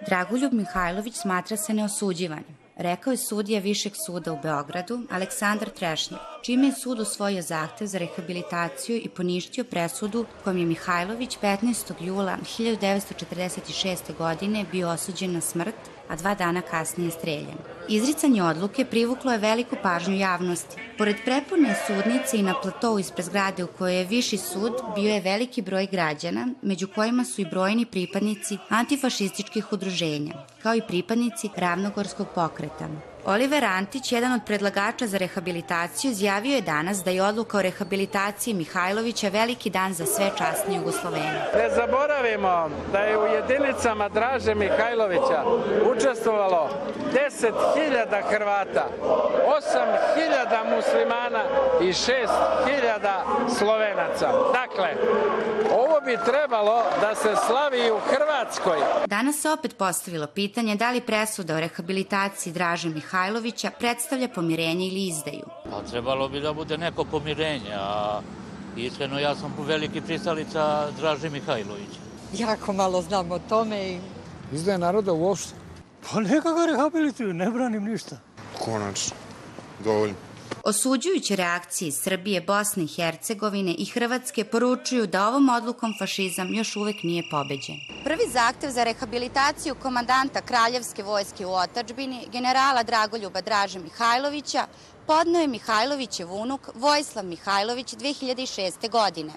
Dragoljub Mihajlović smatra se neosuđivanim, rekao je sudija Višeg suda u Beogradu Aleksandar Trešnjev, čime je sud usvojio zahtev za rehabilitaciju i poništio presudu kojom je Mihajlović 15. jula 1946. godine bio osuđen na smrt, a 2 dana kasnije streljan. Izricanje odluke privuklo je veliku pažnju javnosti. Pored prepune sudnice i na platou ispred zgrade u kojoj je Viši sud bio je veliki broj građana, među kojima su i brojni pripadnici antifašističkih udruženja, kao i pripadnici Ravnogorskog pokreta. Oliver Antić, jedan od predlagača za rehabilitaciju, izjavio je danas da je odluka o rehabilitaciji Mihajlovića veliki dan za sve časne Jugoslovene. Ne zaboravimo da je u jedinicama Draže Mihajlovića učestvovalo 10.000 Hrvata, 8.000 muslimana i 6.000 Slovenaca. Dakle, ovo bi trebalo da se slavi u Hrvatskoj. Danas se opet postavilo pitanje da li presuda o rehabilitaciji Draže Mihajlovića predstavlja pomirenje ili izdaju. Trebalo bi da bude neko pomirenje, a iskreno ja sam veliki pristalica Draže Mihajlovića. Jako malo znam o tome. Izdaje naroda uopšte? Pa neka ga rehabilituju, ne branim ništa. Konačno, dovoljno. Osuđujuće reakcije Srbije, Bosne i Hercegovine i Hrvatske poručuju da ovom odlukom fašizam još uvek nije pobeđen. Prvi zahtev za rehabilitaciju komandanta Kraljevske vojske u otadžbini, generala Dragoljuba Draže Mihajlovića, podneo je Mihajlovićev unuk Vojislav Mihajlović 2006. godine.